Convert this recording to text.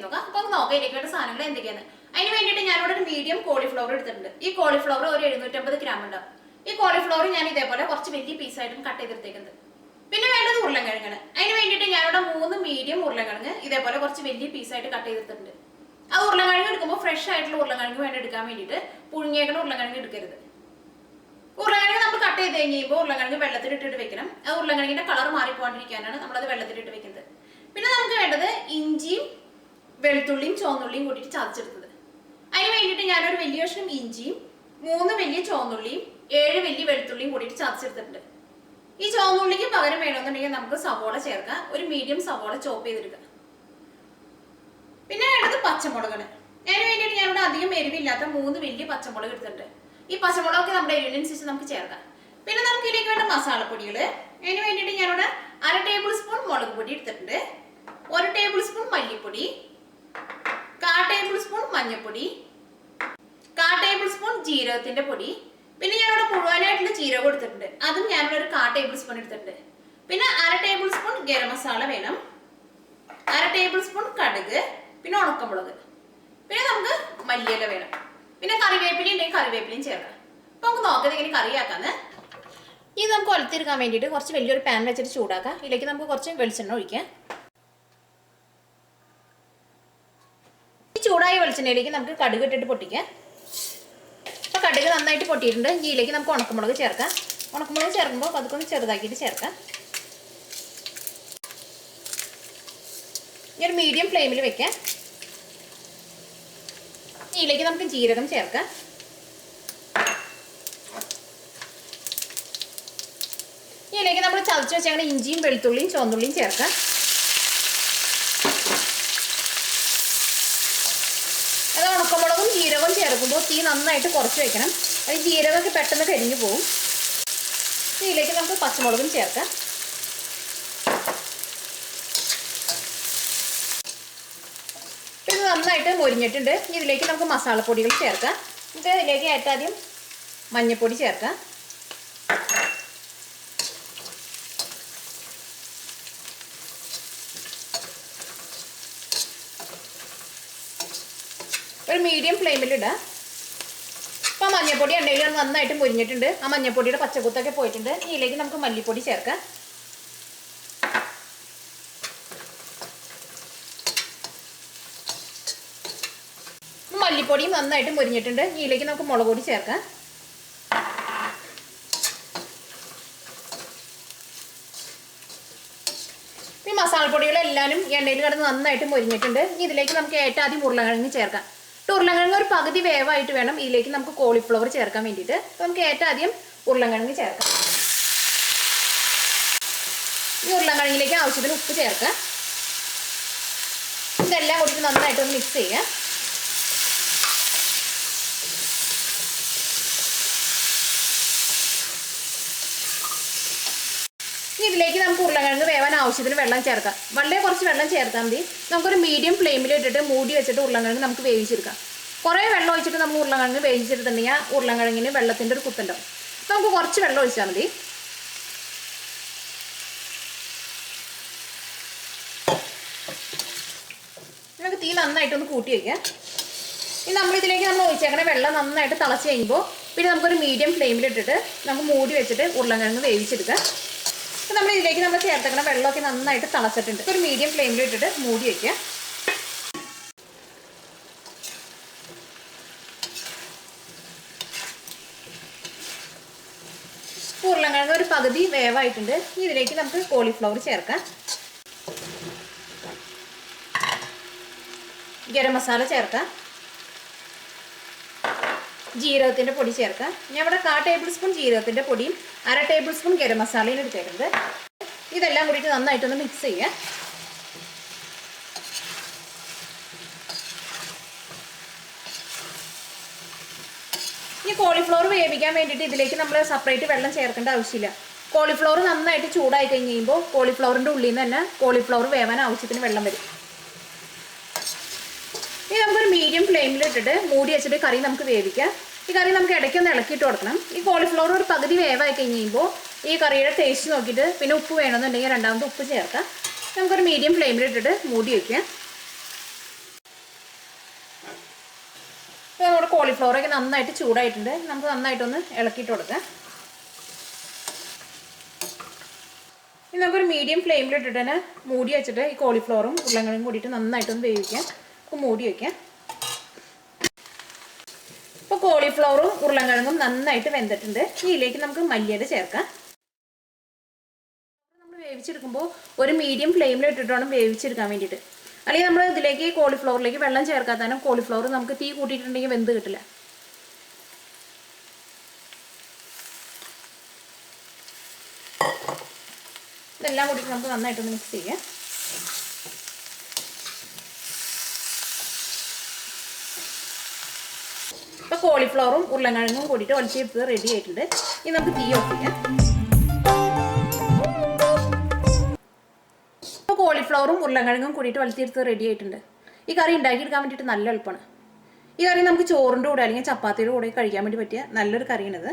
നോക്കാം. അപ്പോൾ നോക്കാം ഇതിലേക്ക് വേണ്ട സാധനങ്ങൾ എന്തൊക്കെയാണ്. അതിന് വേണ്ടിയിട്ട് ഞാനിവിടെ ഒരു മീഡിയം കോളിഫ്ലവർ എടുത്തിട്ടുണ്ട്. ഈ കോളിഫ്ലവർ ഒരു 750 ഗ്രാം ഉണ്ടാവും. ഈ കോളിഫ്ലവർ ഞാൻ ഇതേപോലെ കുറച്ച് വലിയ പീസായിട്ടും കട്ട് ചെയ്തെടുത്തേക്കുന്നത്. പിന്നെ വേണ്ടത് ഉരുളക്കിഴങ്ങാണ്. അതിന് വേണ്ടിയിട്ട് ഞാനിവിടെ 3 മീഡിയം ഉരുളക്കിഴങ്ങ് ഇതേപോലെ കുറച്ച് വലിയ പീസായിട്ട് കട്ട് ചെയ്തെടുത്തിട്ടുണ്ട്. ആ ഉരുളക്കിഴങ്ങ് എടുക്കുമ്പോൾ ഫ്രഷ് ആയിട്ടുള്ള ഉരുളക്കിഴങ്ങ് വേണ്ടി എടുക്കാൻ വേണ്ടിയിട്ട് പുഴുങ്ങിയേക്കുന്ന ഉരുളക്കിഴങ്ങ് എടുക്കരുത്. ഉരുളക്കിഴങ്ങ് നമ്മൾ കട്ട് ചെയ്ത് കഴിയുമ്പോൾ ഉരുളക്കിഴങ്ങ് വെള്ളത്തിലിട്ടിട്ട് വെക്കണം. ആ ഉരുളക്കിഴങ്ങിന്റെ കളർ മാറിപ്പോകാണ്ടിരിക്കാനാണ് നമ്മളത് വെള്ളത്തിലിട്ട് വെക്കുന്നത്. പിന്നെ നമുക്ക് വേണ്ടത് ഇഞ്ചിയും വെളുത്തുള്ളിയും ചുവന്നുള്ളിയും കൂട്ടിയിട്ട് ചതച്ചെടുത്തത്. അതിന് വേണ്ടിയിട്ട് ഞാനൊരു വലിയ കഷ്ണം ഇഞ്ചിയും 3 വലിയ ചുവന്നുള്ളിയും 7 വലിയ വെളുത്തുള്ളിയും കൂട്ടിയിട്ട് ചതച്ചെടുത്തിട്ടുണ്ട്. ഈ ചുവന്നുള്ളിക്ക് പകരം വേണമെന്നുണ്ടെങ്കിൽ നമുക്ക് സവോള ചേർക്കാം. ഒരു മീഡിയം സവോള ചോപ്പ് ചെയ്തെടുക്കാം. പിന്നെ വേണ്ടത് പച്ചമുളകാണ്. അതിന് വേണ്ടിയിട്ട് ഞാനിവിടെ അധികം എരിവില്ലാത്ത 3 വലിയ പച്ചമുളക് എടുത്തിട്ടുണ്ട്. ഈ പച്ചമുളകൊക്കെ നമ്മുടെ എരിവിനനുസരിച്ച് നമുക്ക് ചേർക്കാം. പിന്നെ നമുക്ക് ഇതിലേക്ക് വേണ്ട മസാലപ്പൊടികൾ. അതിന് വേണ്ടിയിട്ട് ഞാനിവിടെ 1/2 ടേബിൾ സ്പൂൺ മുളക് പൊടി എടുത്തിട്ടുണ്ട്, 1 ടേബിൾ സ്പൂൺ മല്ലിപ്പൊടി, 1/4 ടേബിൾ സ്പൂൺ മഞ്ഞൾപ്പൊടി, 1/4 ടേബിൾ സ്പൂൺ ജീരകത്തിന്റെ പൊടി. പിന്നെ ഞാനിവിടെ മുഴുവനായിട്ടുള്ള ജീരകം എടുത്തിട്ടുണ്ട്, അതും ഞാനിവിടെ ഒരു 1/4 ടേബിൾ സ്പൂൺ എടുത്തിട്ടുണ്ട്. പിന്നെ 1/2 ടേബിൾ സ്പൂൺ ഗരം മസാല വേണം, 1/2 ടേബിൾ സ്പൂൺ കടുക്, പിന്നെ ഉണക്കമുളക്, പിന്നെ നമുക്ക് മല്ലിയില വേണം, പിന്നെ കറിവേപ്പില ഉണ്ടെങ്കിൽ കറിവേപ്പിലയും ചേർക്കാം. അപ്പൊ നമുക്ക് നോക്കാം ഇങ്ങനെ കറിയാക്കാന്ന്. ഇത് നമുക്ക് ഒലത്തിരിക്കാൻ വേണ്ടിയിട്ട് കുറച്ച് വലിയൊരു പാൻ വെച്ചിട്ട് ചൂടാക്കാം. ഇതിലേക്ക് നമുക്ക് കുറച്ച് വെളിച്ചെണ്ണ ഒഴിക്കാം. ഈ ചൂടായ വെളിച്ചെണ്ണയിലേക്ക് നമുക്ക് കടുക് ഇട്ടിട്ട് പൊട്ടിക്കാം. അപ്പോൾ കടുക് നന്നായിട്ട് പൊട്ടിയിട്ടുണ്ട്. ഇതിലേക്ക് നമുക്ക് ഉണക്കമുളക് ചേർക്കാം. ഉണക്കമുളക് ചേർക്കുമ്പോൾ അതൊക്കെ ചെറുതാക്കിയിട്ട് ചേർക്കാം. ഈ ഒരു മീഡിയം ഫ്ലെയിമിൽ വെക്കാം. ഇതിലേക്ക് നമുക്ക് ജീരകം ചേർക്കാം. ഇതിലേക്ക് നമ്മൾ ചതച്ച് വെച്ചാൽ ഇഞ്ചിയും വെളുത്തുള്ളിയും ചുവന്നുള്ളിയും ചേർക്കാം. അത് ഉണക്കമുളകും ജീരകവും ചേർക്കുമ്പോൾ തീ നന്നായിട്ട് കുറച്ച് വെക്കണം. അത് ജീരകമൊക്കെ പെട്ടെന്ന് കരിഞ്ഞു പോകും. ഇതിലേക്ക് നമുക്ക് പച്ചമുളകും ചേർക്കാം. ഇത് നന്നായിട്ട് മൊരിഞ്ഞിട്ടുണ്ട്. ഇതിലേക്ക് നമുക്ക് മസാലപ്പൊടികൾ ചേർക്കാം. നമുക്ക് ഇതിലേക്ക് ഏറ്റവും ആദ്യം മഞ്ഞൾപ്പൊടി ചേർക്കാം. ഒരു മീഡിയം ഫ്ലെയിമിലിടാം. അപ്പോൾ മഞ്ഞൾപ്പൊടി എണ്ണയിൽ നന്നായിട്ട് മൊരിഞ്ഞിട്ടുണ്ട്. ആ മഞ്ഞൾപ്പൊടിയുടെ പച്ചക്കുത്തൊക്കെ പോയിട്ടുണ്ട്. ഇതിലേക്ക് നമുക്ക് മല്ലിപ്പൊടി ചേർക്കാം. മല്ലിപ്പൊടിയും നന്നായിട്ട് മൊരിഞ്ഞിട്ടുണ്ട്. ഇതിലേക്ക് നമുക്ക് മുളക് പൊടി ചേർക്കാം. ഈ മസാലപ്പൊടികളെല്ലാവരും എണ്ണയിൽ കിടന്ന് നന്നായിട്ട് മൊരിഞ്ഞിട്ടുണ്ട്. ഇതിലേക്ക് നമുക്ക് ഏറ്റവും ആദ്യം ഉരുളക്കിഴങ്ങ് ചേർക്കാം. ഉരുളക്കിഴങ്ങ് ഒരു പകുതി വേവായിട്ട് വേണം ഇതിലേക്ക് നമുക്ക് കോളിഫ്ലവർ ചേർക്കാൻ വേണ്ടിയിട്ട്. അപ്പോൾ നമുക്ക് ഏറ്റവും ആദ്യം ഉരുളക്കിഴങ്ങ് ചേർക്കാം. ഈ ഉരുളക്കിഴങ്ങിലേക്ക് ആവശ്യത്തിന് ഉപ്പ് ചേർക്കാം. ഇതെല്ലാം കൂടി നന്നായിട്ടൊന്ന് മിക്സ് ചെയ്യാം. ഇതിലേക്ക് നമുക്ക് ഉരുളക്കിഴങ്ങ് വേവാൻ ആവശ്യത്തിന് വെള്ളം ചേർക്കാം. വളരെ കുറച്ച് വെള്ളം ചേർത്താൽ മതി. നമുക്കൊരു മീഡിയം ഫ്ലെയിമിൽ ഇട്ടിട്ട് മൂടി വെച്ചിട്ട് ഉരുളക്കിഴങ്ങ് നമുക്ക് വേവിച്ചെടുക്കാം. കുറേ വെള്ളം ഒഴിച്ചിട്ട് നമ്മൾ ഉരുളക്കിഴങ്ങ് വേവിച്ചെടുത്തിട്ടുണ്ടെങ്കിൽ ഉരുളക്കിഴങ്ങിന് വെള്ളത്തിൻ്റെ ഒരു കുത്തുണ്ടാവും. നമുക്ക് കുറച്ച് വെള്ളം ഒഴിച്ചാൽ മതി. നമുക്ക് തീ നന്നായിട്ടൊന്ന് കൂട്ടി വയ്ക്കാം. ഇനി നമ്മളിതിലേക്ക് ഒഴിച്ചേക്കണ വെള്ളം നന്നായിട്ട് തിളച്ച് കഴിയുമ്പോൾ പിന്നെ നമുക്കൊരു മീഡിയം ഫ്ലെയിമിൽ ഇട്ടിട്ട് നമുക്ക് മൂടി വെച്ചിട്ട് ഉരുളക്കിഴങ്ങ് വേവിച്ചെടുക്കാം. അപ്പോൾ നമ്മൾ ഇതിലേക്ക് ചേർത്തേക്കണ വെള്ളമൊക്കെ നന്നായിട്ട് തിളച്ചിട്ടുണ്ട്. ഒരു മീഡിയം ഫ്ലെയിമിൽ ഇട്ടിട്ട് മൂടി വയ്ക്കുക. ഉരുളക്കിഴങ്ങ് ഒരു പകുതി വേവായിട്ടുണ്ട്. ഇതിലേക്ക് നമുക്ക് കോളിഫ്ലവർ ചേർക്കാം. ഗരം മസാല ചേർക്കാം. ജീരകത്തിൻ്റെ പൊടി ചേർക്കാം. ഞാൻ ഇവിടെ 1/4 ടേബിൾ സ്പൂൺ ജീരകത്തിൻ്റെ പൊടിയും 1/2 ടേബിൾ സ്പൂൺ ഗരം മസാലയും എടുത്തേക്കുന്നത്. ഇതെല്ലാം കൂടിയിട്ട് നന്നായിട്ടൊന്ന് മിക്സ് ചെയ്യുക. ഈ കോളിഫ്ലവർ വേവിക്കാൻ വേണ്ടിയിട്ട് ഇതിലേക്ക് നമ്മൾ സെപ്പറേറ്റ് വെള്ളം ചേർക്കേണ്ട ആവശ്യമില്ല. കോളിഫ്ലവർ നന്നായിട്ട് ചൂടായി കഴിഞ്ഞ് കഴിയുമ്പോൾ കോളിഫ്ലവറിൻ്റെ ഉള്ളിൽ നിന്ന് തന്നെ കോളിഫ്ലവർ വേവാൻ ആവശ്യത്തിന് വെള്ളം വരും. ഇനി നമുക്കൊരു മീഡിയം ഫ്ലെയിമിൽ ഇട്ടിട്ട് മൂടി വെച്ചിട്ട് കറി നമുക്ക് വേവിക്കാം. ഈ കറി നമുക്ക് ഇടയ്ക്കൊന്ന് ഇളക്കിയിട്ട് കൊടുക്കണം. ഈ കോളിഫ്ലവർ ഒരു പകുതി വേവായി കഴിഞ്ഞ് കഴിയുമ്പോൾ ഈ കറിയുടെ ടേസ്റ്റ് നോക്കിയിട്ട് പിന്നെ ഉപ്പ് വേണമെന്നുണ്ടെങ്കിൽ രണ്ടാമത് ഉപ്പ് ചേർക്കാം. നമുക്കൊരു മീഡിയം ഫ്ലെയിമിൽ ഇട്ടിട്ട് മൂടി വയ്ക്കാം. ഇപ്പോൾ നമ്മുടെ കോളിഫ്ലവറൊക്കെ നന്നായിട്ട് ചൂടായിട്ടുണ്ട്. നമുക്ക് നന്നായിട്ടൊന്ന് ഇളക്കിയിട്ട് കൊടുക്കാം. ഇനി നമുക്കൊരു മീഡിയം ഫ്ലെയിമിൽ ഇട്ടിട്ട് തന്നെ മൂടി വെച്ചിട്ട് ഈ കോളിഫ്ലവറും ഉരുളക്കിഴങ്ങും കൂടിയിട്ട് നന്നായിട്ടൊന്ന് വേവിക്കാം. നമുക്ക് മൂടി വയ്ക്കാം. ഇപ്പോൾ കോളിഫ്ലവറും ഉരുളക്കിഴങ്ങും നന്നായിട്ട് വെന്തിട്ടുണ്ട്. ഇതിലേക്ക് നമുക്ക് മല്ലിയില ചേർക്കാം. നമ്മൾ വേവിച്ചെടുക്കുമ്പോൾ ഒരു മീഡിയം ഫ്ലെയിമിൽ ഇട്ടിട്ട് വേണം വേവിച്ചെടുക്കാൻ വേണ്ടിയിട്ട്. അല്ലെങ്കിൽ നമ്മൾ ഇതിലേക്ക് കോളിഫ്ലവറിലേക്ക് വെള്ളം ചേർക്കാത്തതിനും കോളിഫ്ലവർ നമുക്ക് തീ കൂട്ടിയിട്ടുണ്ടെങ്കിൽ വെന്ത് കിട്ടില്ല. ഇതെല്ലാം കൂടിയിട്ട് നമുക്ക് നന്നായിട്ടൊന്ന് മിക്സ് ചെയ്യാം. ഇപ്പോൾ കോളിഫ്ലവറും ഉരുളക്കിഴങ്ങും കൂടിയിട്ട് ഒലത്തിയെടുത്ത് റെഡി ആയിട്ടുണ്ട്. ഇനി നമുക്ക് തീ ഓഫ് ചെയ്യാം. ഇപ്പോൾ കോളിഫ്ലവറും ഉരുളക്കിഴങ്ങും കൂടിയിട്ട് ഒലത്തിയെടുത്ത് റെഡി ആയിട്ടുണ്ട്. ഈ കറി ഉണ്ടാക്കിയെടുക്കാൻ വേണ്ടിയിട്ട് നല്ല എളുപ്പമാണ്. ഈ കറി നമുക്ക് ചോറിൻ്റെ കൂടെ അല്ലെങ്കിൽ ചപ്പാത്തിയുടെ കൂടെ കഴിക്കാൻ വേണ്ടി പറ്റിയ നല്ലൊരു കറിയാണിത്.